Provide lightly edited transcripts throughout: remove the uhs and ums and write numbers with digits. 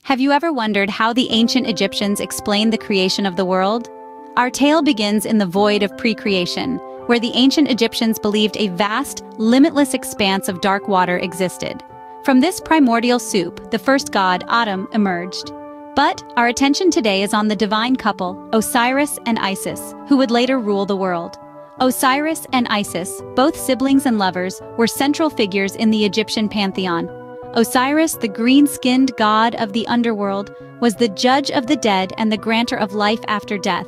Have you ever wondered how the ancient Egyptians explained the creation of the world? Our tale begins in the void of pre-creation, where the ancient Egyptians believed a vast, limitless expanse of dark water existed. From this primordial soup, the first god, Atum, emerged. But our attention today is on the divine couple, Osiris and Isis, who would later rule the world. Osiris and Isis, both siblings and lovers, were central figures in the Egyptian pantheon. Osiris, the green-skinned god of the underworld, was the judge of the dead and the granter of life after death.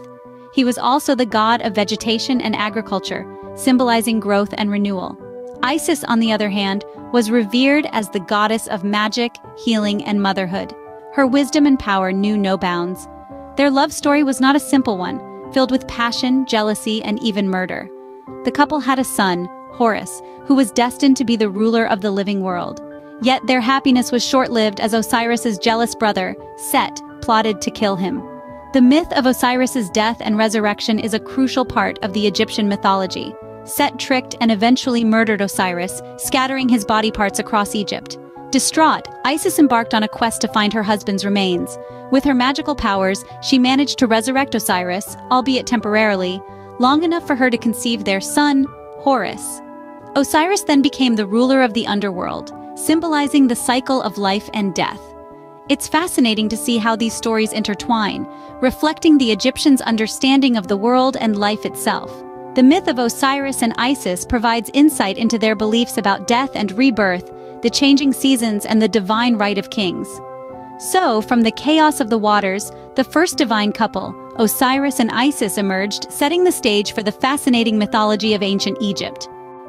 He was also the god of vegetation and agriculture, symbolizing growth and renewal. Isis, on the other hand, was revered as the goddess of magic, healing, and motherhood. Her wisdom and power knew no bounds. Their love story was not a simple one, filled with passion, jealousy, and even murder. The couple had a son, Horus, who was destined to be the ruler of the living world. Yet their happiness was short-lived as Osiris's jealous brother, Set, plotted to kill him. The myth of Osiris's death and resurrection is a crucial part of the Egyptian mythology. Set tricked and eventually murdered Osiris, scattering his body parts across Egypt. Distraught, Isis embarked on a quest to find her husband's remains. With her magical powers, she managed to resurrect Osiris, albeit temporarily, long enough for her to conceive their son, Horus. Osiris then became the ruler of the underworld, symbolizing the cycle of life and death. It's fascinating to see how these stories intertwine, reflecting the Egyptians' understanding of the world and life itself. The myth of Osiris and Isis provides insight into their beliefs about death and rebirth, the changing seasons, and the divine right of kings. So, from the chaos of the waters, the first divine couple, Osiris and Isis, emerged, setting the stage for the fascinating mythology of ancient Egypt.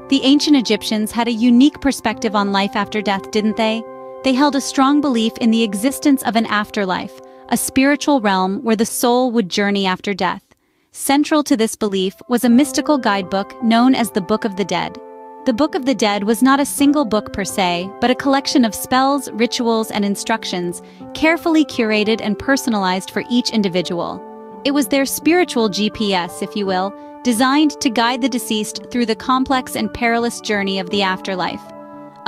The ancient Egyptians had a unique perspective on life after death, didn't they? They held a strong belief in the existence of an afterlife, a spiritual realm where the soul would journey after death. Central to this belief was a mystical guidebook known as the Book of the Dead. The Book of the Dead was not a single book per se, but a collection of spells, rituals, and instructions, carefully curated and personalized for each individual. It was their spiritual GPS, if you will, designed to guide the deceased through the complex and perilous journey of the afterlife.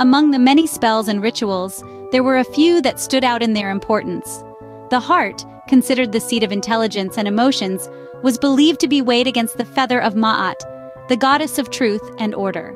Among the many spells and rituals, there were a few that stood out in their importance. The heart, considered the seat of intelligence and emotions, was believed to be weighed against the feather of Ma'at, the goddess of truth and order.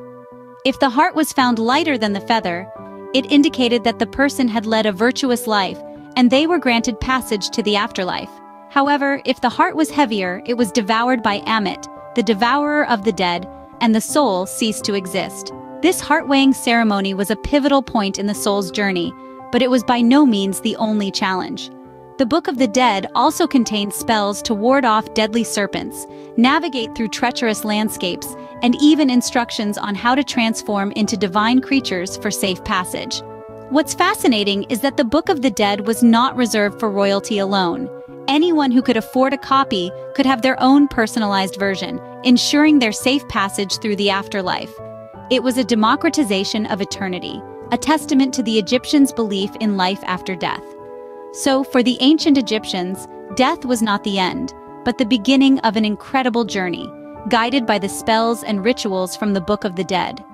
If the heart was found lighter than the feather, it indicated that the person had led a virtuous life, and they were granted passage to the afterlife. However, if the heart was heavier, it was devoured by Ammit, the devourer of the dead, and the soul ceased to exist. This heart-weighing ceremony was a pivotal point in the soul's journey, but it was by no means the only challenge. The Book of the Dead also contained spells to ward off deadly serpents, navigate through treacherous landscapes, and even instructions on how to transform into divine creatures for safe passage. What's fascinating is that the Book of the Dead was not reserved for royalty alone. Anyone who could afford a copy could have their own personalized version, ensuring their safe passage through the afterlife. It was a democratization of eternity, a testament to the Egyptians' belief in life after death. So, for the ancient Egyptians, death was not the end, but the beginning of an incredible journey, guided by the spells and rituals from the Book of the Dead.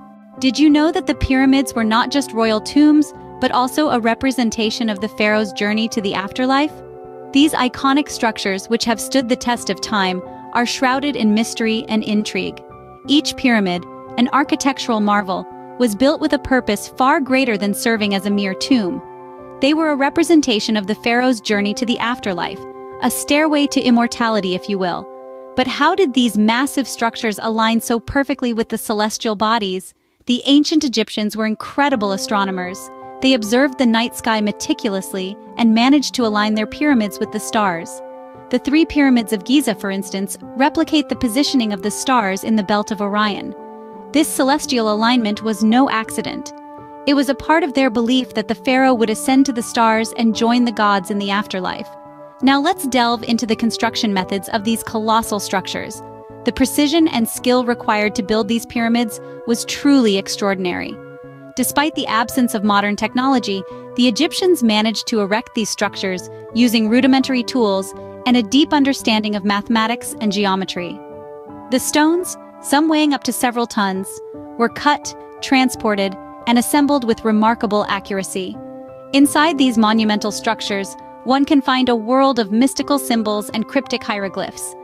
Did you know that the pyramids were not just royal tombs, but also a representation of the pharaoh's journey to the afterlife? These iconic structures, which have stood the test of time, are shrouded in mystery and intrigue. Each pyramid, an architectural marvel, was built with a purpose far greater than serving as a mere tomb. They were a representation of the pharaoh's journey to the afterlife, a stairway to immortality, if you will. But how did these massive structures align so perfectly with the celestial bodies? The ancient Egyptians were incredible astronomers. They observed the night sky meticulously and managed to align their pyramids with the stars. The three pyramids of Giza, for instance, replicate the positioning of the stars in the belt of Orion. This celestial alignment was no accident. It was a part of their belief that the pharaoh would ascend to the stars and join the gods in the afterlife. Now let's delve into the construction methods of these colossal structures. The precision and skill required to build these pyramids was truly extraordinary. Despite the absence of modern technology, the Egyptians managed to erect these structures using rudimentary tools and a deep understanding of mathematics and geometry. The stones, some weighing up to several tons, were cut, transported, and assembled with remarkable accuracy. Inside these monumental structures, one can find a world of mystical symbols and cryptic hieroglyphs.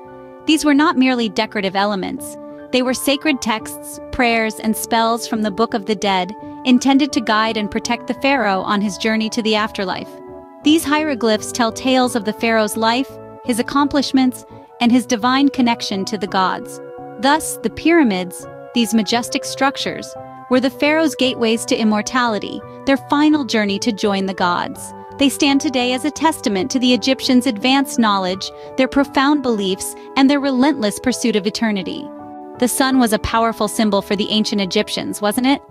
These were not merely decorative elements. They were sacred texts, prayers, and spells from the Book of the Dead, intended to guide and protect the pharaoh on his journey to the afterlife. These hieroglyphs tell tales of the pharaoh's life, his accomplishments, and his divine connection to the gods. Thus, the pyramids, these majestic structures, were the pharaoh's gateways to immortality, their final journey to join the gods. They stand today as a testament to the Egyptians' advanced knowledge, their profound beliefs, and their relentless pursuit of eternity. The sun was a powerful symbol for the ancient Egyptians, wasn't it?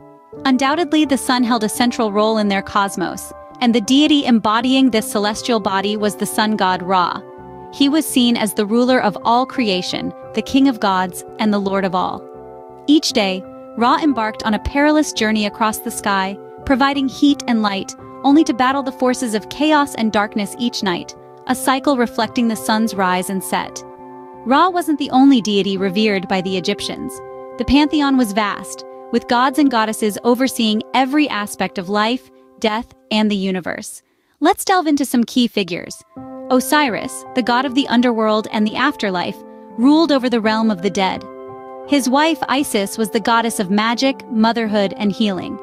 Undoubtedly, the sun held a central role in their cosmos, and the deity embodying this celestial body was the sun god Ra. He was seen as the ruler of all creation, the king of gods, and the lord of all. Each day, Ra embarked on a perilous journey across the sky, providing heat and light, only to battle the forces of chaos and darkness each night, a cycle reflecting the sun's rise and set. Ra wasn't the only deity revered by the Egyptians. The pantheon was vast, with gods and goddesses overseeing every aspect of life, death, and the universe. Let's delve into some key figures. Osiris, the god of the underworld and the afterlife, ruled over the realm of the dead. His wife, Isis, was the goddess of magic, motherhood, and healing.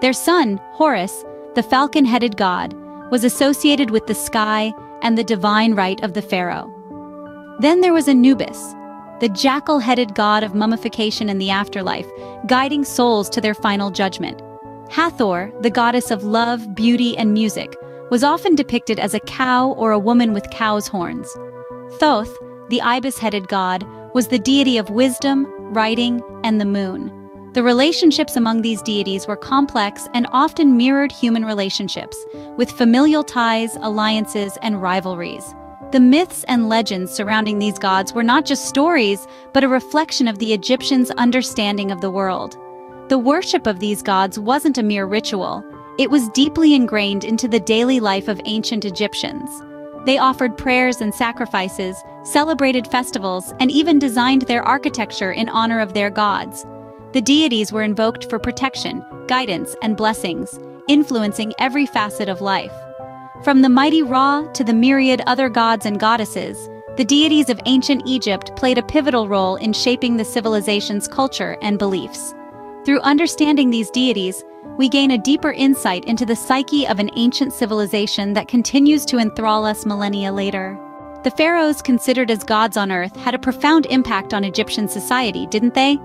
Their son, Horus, the falcon-headed god, was associated with the sky and the divine right of the pharaoh. Then there was Anubis, the jackal-headed god of mummification and the afterlife, guiding souls to their final judgment. Hathor, the goddess of love, beauty, and music, was often depicted as a cow or a woman with cow's horns. Thoth, the ibis-headed god, was the deity of wisdom, writing, and the moon. The relationships among these deities were complex and often mirrored human relationships, with familial ties, alliances, and rivalries. The myths and legends surrounding these gods were not just stories, but a reflection of the Egyptians' understanding of the world. The worship of these gods wasn't a mere ritual. It was deeply ingrained into the daily life of ancient Egyptians. They offered prayers and sacrifices, celebrated festivals, and even designed their architecture in honor of their gods. The deities were invoked for protection, guidance, and blessings, influencing every facet of life. From the mighty Ra to the myriad other gods and goddesses, the deities of ancient Egypt played a pivotal role in shaping the civilization's culture and beliefs. Through understanding these deities, we gain a deeper insight into the psyche of an ancient civilization that continues to enthrall us millennia later. The pharaohs, considered as gods on earth, had a profound impact on Egyptian society, didn't they?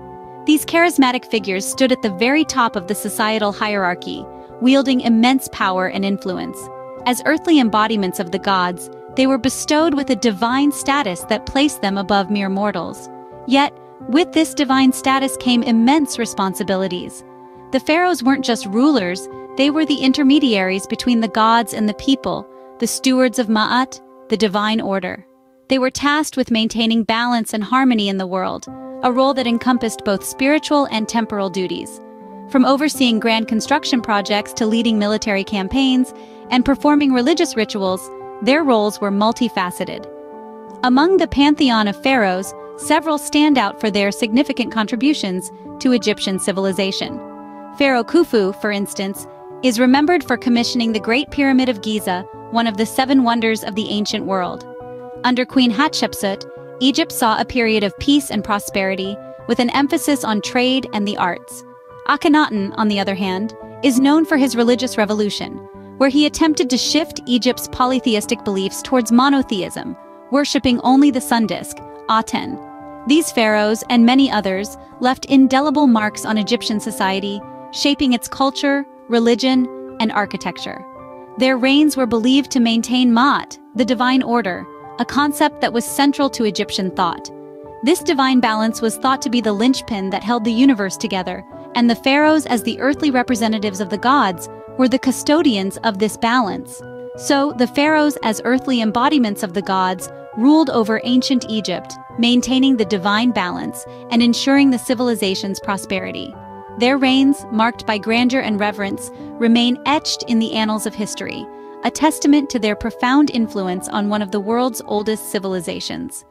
These charismatic figures stood at the very top of the societal hierarchy, wielding immense power and influence. As earthly embodiments of the gods, they were bestowed with a divine status that placed them above mere mortals. Yet, with this divine status came immense responsibilities. The pharaohs weren't just rulers, they were the intermediaries between the gods and the people, the stewards of Ma'at, the divine order. They were tasked with maintaining balance and harmony in the world, a role that encompassed both spiritual and temporal duties. From overseeing grand construction projects to leading military campaigns and performing religious rituals, their roles were multifaceted. Among the pantheon of pharaohs, several stand out for their significant contributions to Egyptian civilization. Pharaoh Khufu, for instance, is remembered for commissioning the Great Pyramid of Giza, one of the 7 wonders of the ancient world. Under Queen Hatshepsut, Egypt saw a period of peace and prosperity, with an emphasis on trade and the arts. Akhenaten, on the other hand, is known for his religious revolution, where he attempted to shift Egypt's polytheistic beliefs towards monotheism, worshipping only the sun disk, Aten. These pharaohs, and many others, left indelible marks on Egyptian society, shaping its culture, religion, and architecture. Their reigns were believed to maintain Ma'at, the divine order, a concept that was central to Egyptian thought. This divine balance was thought to be the linchpin that held the universe together, and the pharaohs, as the earthly representatives of the gods, were the custodians of this balance. So, the pharaohs, as earthly embodiments of the gods, ruled over ancient Egypt, maintaining the divine balance and ensuring the civilization's prosperity. Their reigns, marked by grandeur and reverence, remain etched in the annals of history, a testament to their profound influence on one of the world's oldest civilizations.